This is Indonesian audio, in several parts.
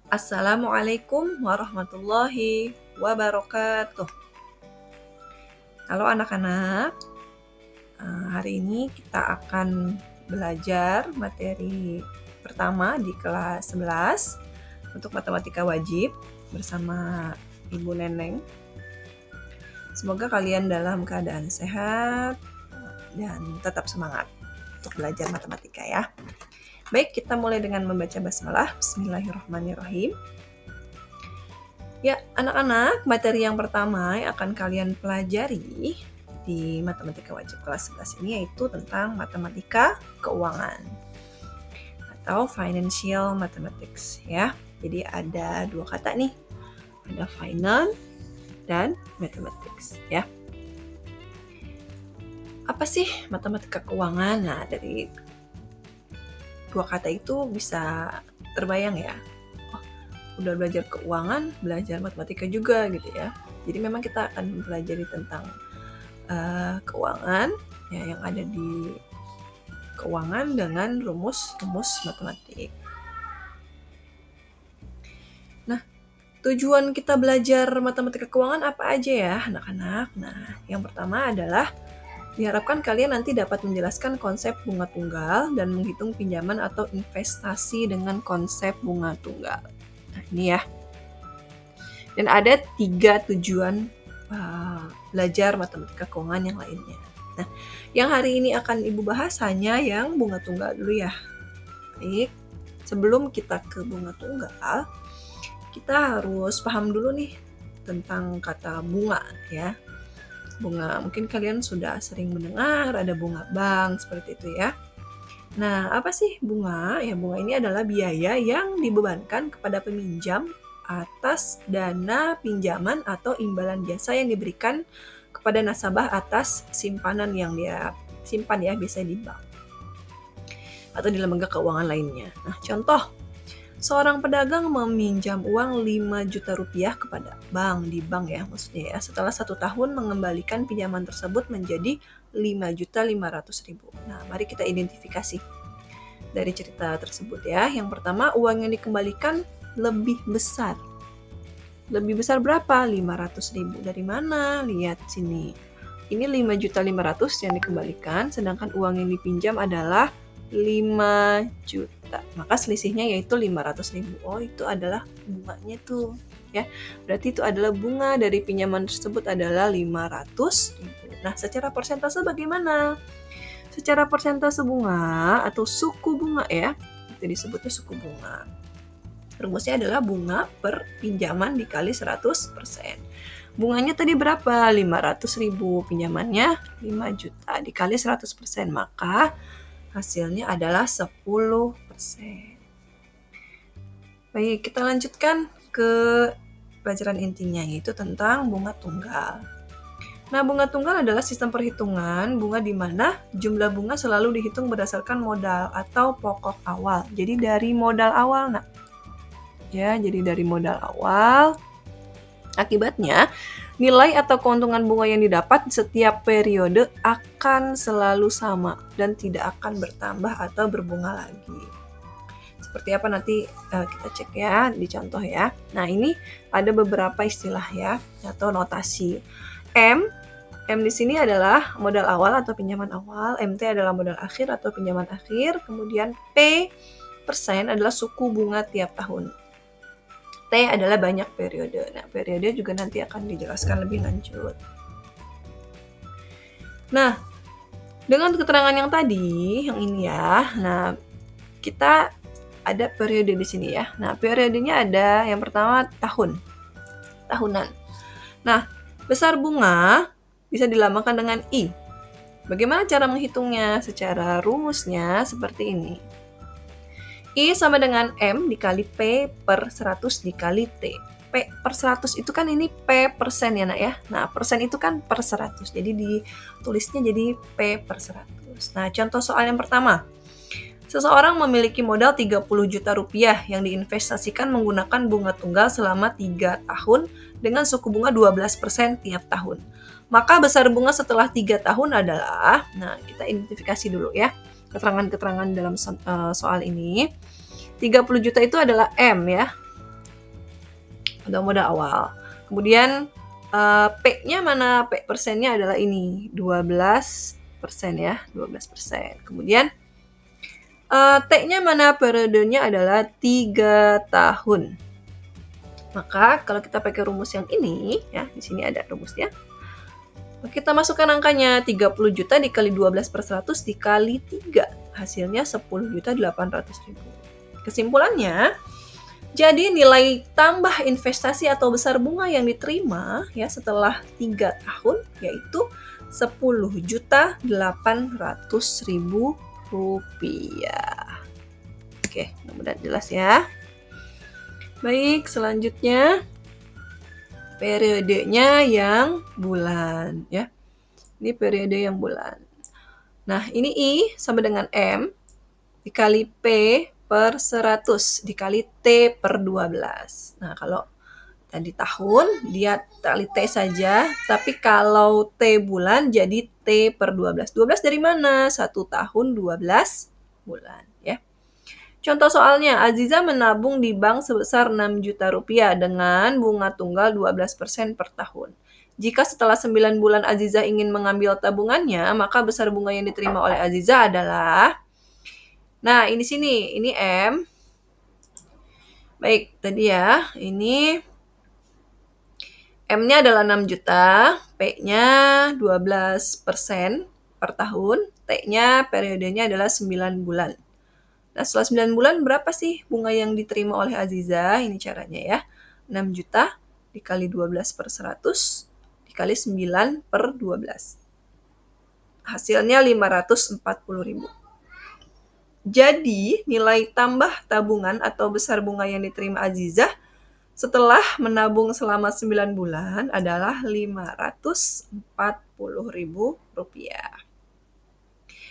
Assalamualaikum warahmatullahi wabarakatuh. Halo anak-anak, hari ini kita akan belajar materi pertama di kelas 11 untuk matematika wajib bersama Ibu Neneng. Semoga kalian dalam keadaan sehat dan tetap semangat untuk belajar matematika ya. Baik, kita mulai dengan membaca basmalah. Bismillahirrahmanirrahim. Ya, anak-anak, materi yang pertama yang akan kalian pelajari di matematika wajib kelas 11 ini yaitu tentang matematika keuangan atau financial mathematics ya. Jadi ada dua kata nih, ada finance dan mathematics ya. Apa sih matematika keuangan? Nah, dari dua kata itu bisa terbayang ya. Oh, udah belajar keuangan, belajar matematika juga gitu ya. Jadi memang kita akan mempelajari tentang keuangan ya, yang ada di keuangan dengan rumus-rumus matematik. Nah, tujuan kita belajar matematika keuangan apa aja ya anak-anak? Nah, yang pertama adalah diharapkan kalian nanti dapat menjelaskan konsep bunga tunggal dan menghitung pinjaman atau investasi dengan konsep bunga tunggal. Nah, ini ya. Dan ada 3 tujuan belajar matematika keuangan yang lainnya. Nah, yang hari ini akan Ibu bahas hanya yang bunga tunggal dulu ya. Baik, sebelum kita ke bunga tunggal, kita harus paham dulu nih tentang kata bunga ya. Bunga, mungkin kalian sudah sering mendengar ada bunga bank seperti itu ya. Nah, apa sih bunga? Ya, bunga ini adalah biaya yang dibebankan kepada peminjam atas dana pinjaman atau imbalan jasa yang diberikan kepada nasabah atas simpanan yang dia simpan ya, biasanya di bank atau di lembaga keuangan lainnya. Nah, contoh, seorang pedagang meminjam uang 5 juta rupiah kepada bank, di bank ya maksudnya ya. Setelah 1 tahun mengembalikan pinjaman tersebut menjadi 5.500.000. Nah, mari kita identifikasi dari cerita tersebut ya. Yang pertama, uang yang dikembalikan lebih besar. Lebih besar berapa? 500.000. Dari mana? Lihat sini. Ini 5.500.000 yang dikembalikan, sedangkan uang yang dipinjam adalah 5 juta. Maka selisihnya yaitu 500.000. Oh, itu adalah bunganya tuh. Ya, berarti itu adalah bunga dari pinjaman tersebut adalah 500.000. Nah, secara persentase bagaimana? Secara persentase bunga atau suku bunga ya, itu disebutnya suku bunga. Rumusnya adalah bunga per pinjaman dikali 100%. Bunganya tadi berapa? 500.000, pinjamannya 5 juta dikali 100%, maka hasilnya adalah 10%. Baik, kita lanjutkan ke pelajaran intinya, yaitu tentang bunga tunggal. Nah, bunga tunggal adalah sistem perhitungan bunga di mana jumlah bunga selalu dihitung berdasarkan modal atau pokok awal. Jadi dari modal awal, nah. Ya, jadi dari modal awal. Akibatnya, nilai atau keuntungan bunga yang didapat setiap periode akan selalu sama dan tidak akan bertambah atau berbunga lagi. Seperti apa nanti kita cek ya di contoh ya. Nah, ini ada beberapa istilah ya atau notasi. M di sini adalah modal awal atau pinjaman awal, MT adalah modal akhir atau pinjaman akhir, kemudian P persen adalah suku bunga tiap tahun. T adalah banyak periode. Nah, periode juga nanti akan dijelaskan lebih lanjut. Nah, dengan keterangan yang tadi, yang ini ya, nah kita ada periode di sini ya. Nah, periodenya ada yang pertama tahunan. Nah, besar bunga bisa dilambangkan dengan I. Bagaimana cara menghitungnya? Secara rumusnya seperti ini. I sama dengan M dikali P per 100 dikali T. P per 100 itu kan ini P persen ya nak ya. Nah, persen itu kan per 100. Jadi ditulisnya jadi P per 100. Nah, contoh soal yang pertama. Seseorang memiliki modal 30 juta rupiah yang diinvestasikan menggunakan bunga tunggal selama 3 tahun dengan suku bunga 12% tiap tahun. Maka besar bunga setelah 3 tahun adalah, nah kita identifikasi dulu ya, keterangan-keterangan dalam soal ini. 30 juta itu adalah M ya. atau modal awal. Kemudian P-nya mana? P persennya adalah ini, 12% ya, 12%. Kemudian T-nya mana? Periodenya adalah 3 tahun. Maka kalau kita pakai rumus yang ini, ya di sini ada rumusnya. Kita masukkan angkanya 30 juta dikali 12/100 dikali 3. Hasilnya 10.800.000. Kesimpulannya, jadi nilai tambah investasi atau besar bunga yang diterima ya setelah 3 tahun yaitu 10.800.000 rupiah. Oke, mudah-mudahan jelas ya. Baik, selanjutnya periodenya yang bulan ya. Ini periode yang bulan. Nah, ini I sama dengan M dikali P per 100 dikali T per 12. Nah, kalau tadi tahun, dia kali T saja. Tapi kalau T bulan, jadi T per 12. 12 dari mana? 1 tahun 12 bulan. Ya. Contoh soalnya, Aziza menabung di bank sebesar 6 juta rupiah dengan bunga tunggal 12% per tahun. Jika setelah 9 bulan Aziza ingin mengambil tabungannya, maka besar bunga yang diterima oleh Aziza adalah... Nah, ini sini, ini M. Baik, tadi ya, ini M-nya adalah 6 juta, P-nya 12% per tahun, T-nya periodenya adalah 9 bulan. Nah, setelah 9 bulan berapa sih bunga yang diterima oleh Aziza? Ini caranya ya. 6 juta dikali 12/100 dikali 9 per 12. Hasilnya 540.000. Jadi, nilai tambah tabungan atau besar bunga yang diterima Aziza setelah menabung selama 9 bulan adalah 540.000 rupiah.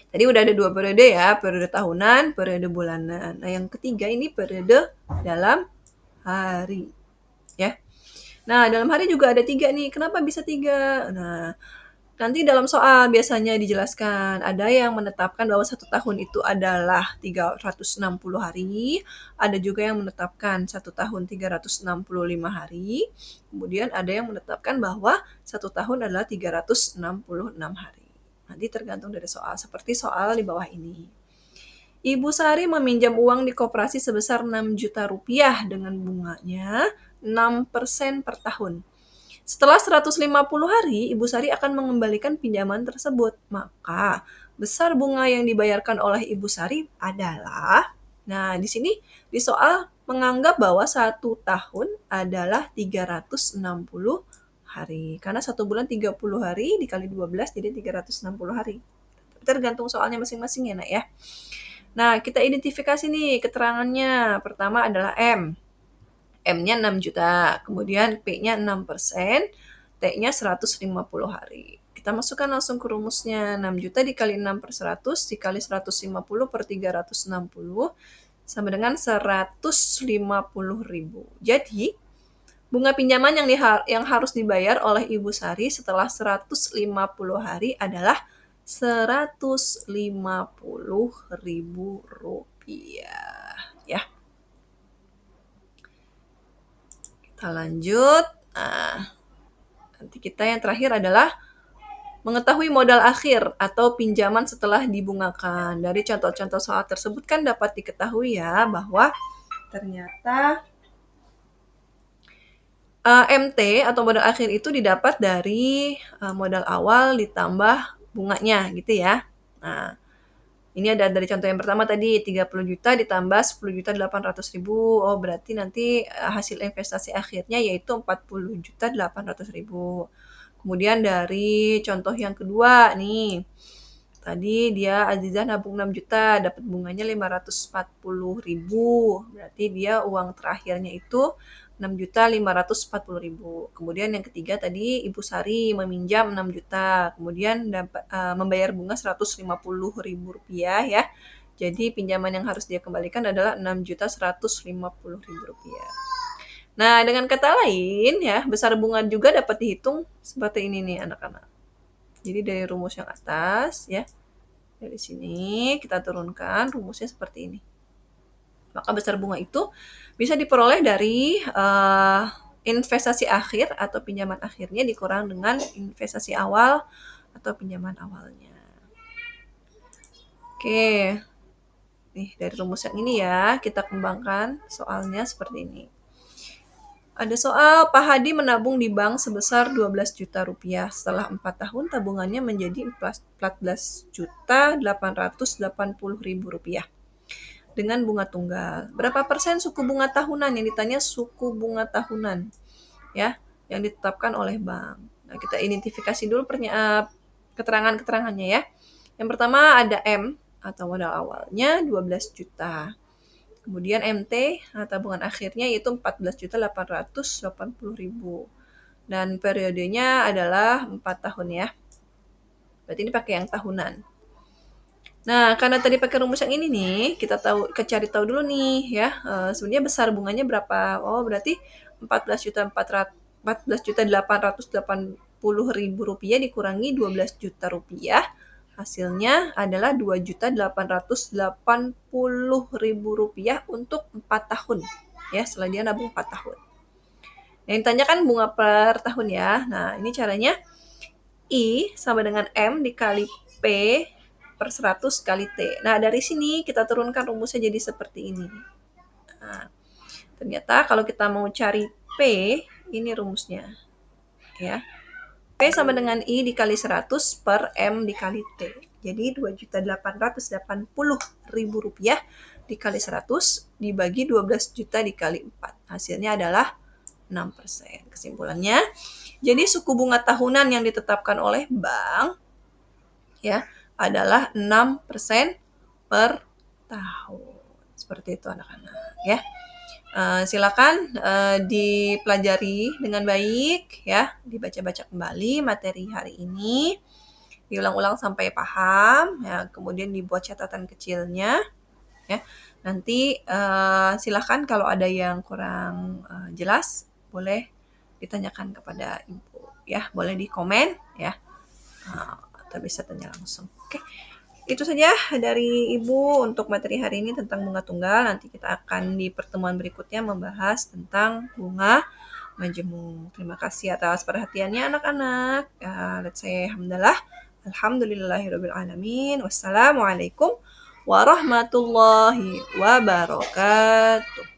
Tadi udah ada 2 periode ya, periode tahunan, periode bulanan. Nah, yang ketiga ini periode dalam hari. Ya. Nah, dalam hari juga ada 3 nih. Kenapa bisa 3? Nah, nanti dalam soal biasanya dijelaskan, ada yang menetapkan bahwa 1 tahun itu adalah 360 hari, ada juga yang menetapkan 1 tahun 365 hari, kemudian ada yang menetapkan bahwa 1 tahun adalah 366 hari. Nanti tergantung dari soal, seperti soal di bawah ini. Ibu Sari meminjam uang di koperasi sebesar 6 juta rupiah dengan bunganya 6% per tahun. Setelah 150 hari, Ibu Sari akan mengembalikan pinjaman tersebut. Maka, besar bunga yang dibayarkan oleh Ibu Sari adalah... Nah, di sini di soal menganggap bahwa 1 tahun adalah 360 hari. Karena 1 bulan 30 hari dikali 12 jadi 360 hari. Tergantung soalnya masing-masing ya, Nak ya. Nah, kita identifikasi nih keterangannya. Pertama adalah M. M-nya 6 juta, kemudian P-nya 6%, T-nya 150 hari. Kita masukkan langsung ke rumusnya. 6 juta dikali 6 per 100 dikali 150 per 360 sama dengan 150.000. Jadi, bunga pinjaman yang harus dibayar oleh Ibu Sari setelah 150 hari adalah 150.000 rupiah. Ya. Kita lanjut. Nah, nanti kita yang terakhir adalah mengetahui modal akhir atau pinjaman setelah dibungakan. Dari contoh-contoh soal tersebut kan dapat diketahui ya bahwa ternyata MT atau modal akhir itu didapat dari modal awal ditambah bunganya gitu ya. Nah, ini ada dari contoh yang pertama tadi 30 juta ditambah 10.800.000. Oh, berarti nanti hasil investasi akhirnya yaitu 40.800.000. Kemudian dari contoh yang kedua nih. Tadi dia Aziza nabung 6 juta, dapat bunganya 540.000. Berarti dia uang terakhirnya itu 6.540.000. Kemudian yang ketiga tadi Ibu Sari meminjam 6 juta, kemudian dapat membayar bunga 150.000 rupiah ya. Jadi pinjaman yang harus dia kembalikan adalah 6.150.000 rupiah. Nah, dengan kata lain ya, besar bunga juga dapat dihitung seperti ini nih anak-anak. Jadi dari rumus yang atas ya, dari sini kita turunkan rumusnya seperti ini. Maka besar bunga itu bisa diperoleh dari investasi akhir atau pinjaman akhirnya dikurang dengan investasi awal atau pinjaman awalnya. Oke, nih dari rumus yang ini ya, kita kembangkan soalnya seperti ini. Ada soal, Pak Hadi menabung di bank sebesar 12 juta rupiah. Setelah 4 tahun tabungannya menjadi 14 juta 880 ribu rupiah dengan bunga tunggal. Berapa persen suku bunga tahunan? Yang ditanya suku bunga tahunan ya yang ditetapkan oleh bank. Nah, kita identifikasi dulu keterangan-keterangannya ya. Yang pertama ada M atau modal awalnya 12 juta. Kemudian MT tabungan akhirnya yaitu 14.880.000 dan periodenya adalah 4 tahun ya. Berarti ini pakai yang tahunan. Nah, karena tadi pakai rumus yang ini nih, kita cari tahu dulu nih ya, sebenarnya besar bunganya berapa? Oh, berarti 14.880.000 rupiah dikurangi 12 juta rupiah, hasilnya adalah 2.880.000 rupiah untuk 4 tahun. Ya, setelah dia nabung 4 tahun. Yang ditanyakan bunga per tahun ya. Nah, ini caranya I sama dengan M dikali P per 100 kali T. Nah, dari sini kita turunkan rumusnya jadi seperti ini. Nah, ternyata kalau kita mau cari P, ini rumusnya. Ya. P sama dengan I dikali 100 per M dikali T. Jadi 2.880.000 rupiah dikali 100 dibagi 12 juta dikali 4. Hasilnya adalah 6%. Kesimpulannya, jadi suku bunga tahunan yang ditetapkan oleh bank ya adalah 6% per tahun. Seperti itu anak-anak ya. Silakan dipelajari dengan baik ya, dibaca-baca kembali materi hari ini, diulang-ulang sampai paham ya, kemudian dibuat catatan kecilnya ya. Nanti silakan kalau ada yang kurang jelas boleh ditanyakan kepada Ibu ya, boleh di komen ya. Atau bisa tanya langsung. Oke. Itu saja dari Ibu untuk materi hari ini tentang bunga tunggal. Nanti kita akan di pertemuan berikutnya membahas tentang bunga majemuk. Terima kasih atas perhatiannya anak-anak. Let's say alhamdulillah. Alhamdulillahirrabbilalamin. Wassalamualaikum warahmatullahi wabarakatuh.